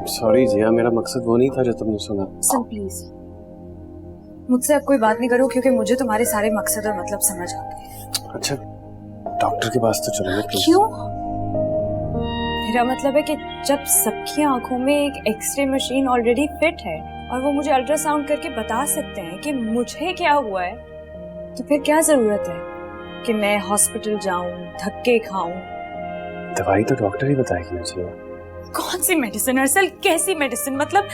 Sorry जिया, मेरा मकसद वो नहीं था जो तुमने सुना। सर प्लीज मुझसे अब कोई बात नहीं करो, क्योंकि मुझे तुम्हारे सारे मकसद और मतलब समझ आ गए। अच्छा डॉक्टर के पास तो चलो। क्यों? मेरा मतलब है कि जब सबकी आंखों में एक एक्सरे मशीन ऑलरेडी फिट है और वो मुझे अल्ट्रासाउंड करके बता सकते हैं कि मुझे क्या हुआ है, तो फिर क्या जरूरत है कि मैं हॉस्पिटल जाऊं, धक्के खाऊं? दवाई तो डॉक्टर ही बताएगी मुझे। कौन सी मेडिसिन अरसल, कैसी मेडिसिन? मतलब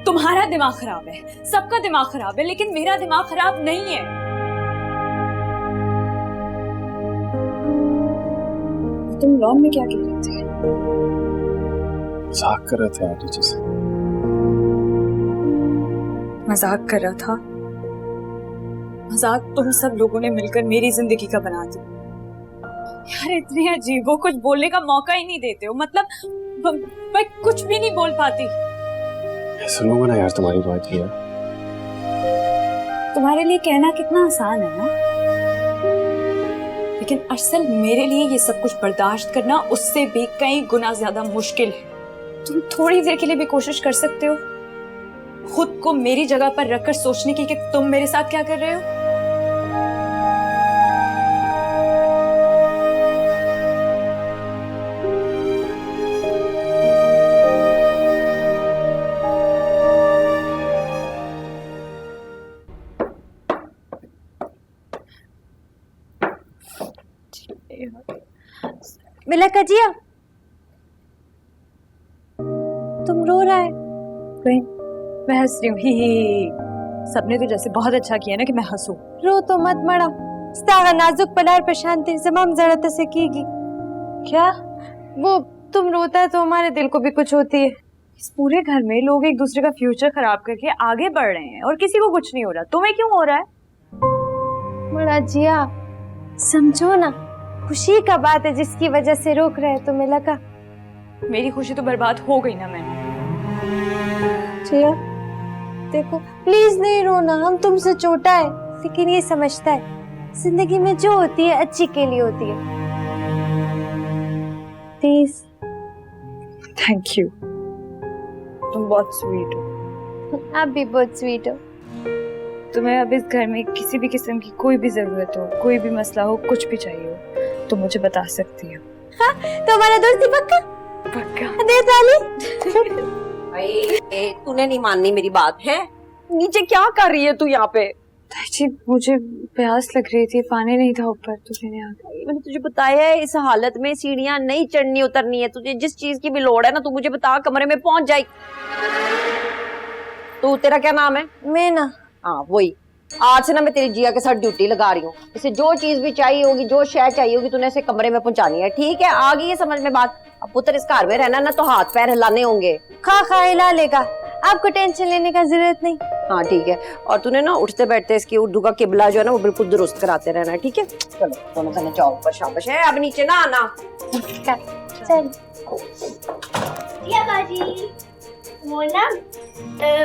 तुम्हारा दिमाग खराब है, सबका दिमाग खराब है, लेकिन मेरा दिमाग खराब नहीं है। तुम लॉन में क्या कह रहे थे? मजाक कर रहे थे आंटी जी से। मजाक कर रहा था? मजाक तुम सब लोगों ने मिलकर मेरी जिंदगी का बना दिया। यार इतने अजीब हो, कुछ बोलने का मौका ही नहीं देते हो। मतलब मैं कुछ भी नहीं बोल पाती। सुनूंगा ना यार तुम्हारी बात किया। तुम्हारे लिए कहना कितना आसान है ना, लेकिन असल मेरे लिए ये सब कुछ बर्दाश्त करना उससे भी कई गुना ज्यादा मुश्किल है। तुम थोड़ी देर के लिए भी कोशिश कर सकते हो खुद को मेरी जगह पर रखकर सोचने की कि तुम मेरे साथ क्या कर रहे हो। मिला कजिया, तुम रो रहा है? कोई मैं हंस रही हूँ, ही। सबने तो जैसे बहुत अच्छा किया ना कि मैं हंसूं। रो तो मत मड़ा, स्तागा नाजुक पलार प्रशांति जमाम जरूरत से कीगी। क्या? वो तुम रोता है तो हमारे दिल को भी कुछ होती है। इस पूरे घर में लोग एक दूसरे का फ्यूचर खराब करके आगे बढ़ रहे हैं और किसी को कुछ नहीं हो रहा। तुम्हें क्यों हो रहा है? मड़ा जिया समझो ना, खुशी का बात है जिसकी वजह से रोक रहे तो मिला का। मेरी खुशी तो बर्बाद हो गई ना। मैं जिया देखो प्लीज नहीं रोना, हम तुमसे छोटा है लेकिन ये समझता है जिंदगी में जो होती है अच्छी के लिए होती है। प्लीज। थैंक यू, तुम बहुत स्वीट हो। आप भी बहुत स्वीट हो। तुम्हें अब इस घर में किसी भी किस्म की कोई भी जरूरत हो, कोई भी मसला हो, कुछ भी चाहिए हो, तो मुझे बता सकती हो। हाँ, तो हमारा दोस्ती पक्का? पक्का। दे ताली। तूने नहीं माननी मेरी बात है? नीचे क्या कर रही है तू यहाँ पे? जी मुझे प्यास लग रही थी, पानी नहीं था ऊपर तो मैंने आ गई। मैंने तुझे बताया है इस हालत में सीढ़ियाँ नहीं चढ़नी उतरनी है। तुझे जिस चीज की भी लोड़ है ना, तू मुझे बता, कमरे में पहुंच जाए। तू, तेरा क्या नाम है? मैं ना, हाँ वही। आज से ना मैं तेरी जिया के साथ ड्यूटी लगा रही हूँ। इसे जो चीज भी चाहिए होगी, जो शय चाहिए होगी, तूने इसे कमरे में पहुंचानी है, ठीक है? आ गई है समझ में बात? अब पुत्र इस घर में रहना ना तो हाथ पैर हिलाने होंगे। खा हिला लेगा, आपको टेंशन लेने का जरूरत नहीं। हाँ ठीक है। और तूने ना उठते बैठते इसकी उर्दू का किबला जो है ना वो बिल्कुल दुरुस्त कराते रहना है, ठीक है? चलो दोनों जने जाओ ऊपर, शाबाश है। अब नीचे ना आना। चल बाजी, वो ना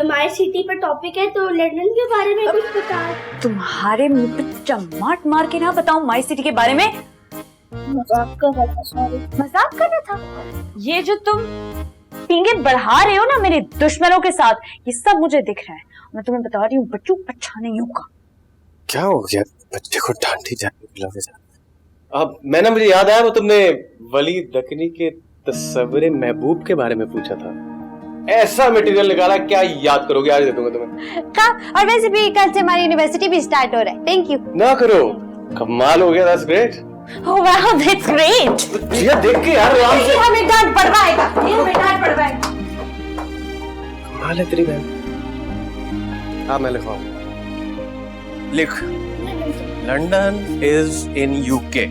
माय सिटी पर टॉपिक है तो लंदन के बारे में कुछ बता। तुम्हारे मुंह पे चमाट मार के ना बताऊं माई सिटी के बारे में? मजाक कर रहा था, सॉरी। मजाक कर रहा था? ये जो तुम पींगे बढ़ा रहे हो ना मेरे दुश्मनों के साथ, ये सब मुझे दिख रहा है। मैं तुम्हें बता रही हूँ बच्चों, अच्छा नहीं होगा। क्या हो गया? बच्चे को डांटी जाती है। अब मैं ना, मुझे याद आया वो तुमने वली दकनी के तस्वीर महबूब के बारे में पूछा था। ऐसा मटेरियल निकाला, क्या याद करोगे? आज दे दूंगा तुम्हें। हाँ, और वैसे भी कल से हमारी यूनिवर्सिटी भी स्टार्ट हो रहा है। Thank you. ना करो, कमाल हो गया। That's great. Oh wow, that's great. जिया देख के यार आराम से। हमें डांट पड़वाएगा, हमें डांट पड़वाएगा। कमाल है तेरी बहन। हाँ मैं लिखवाऊँ। लिख, लंदन इज इन यूके।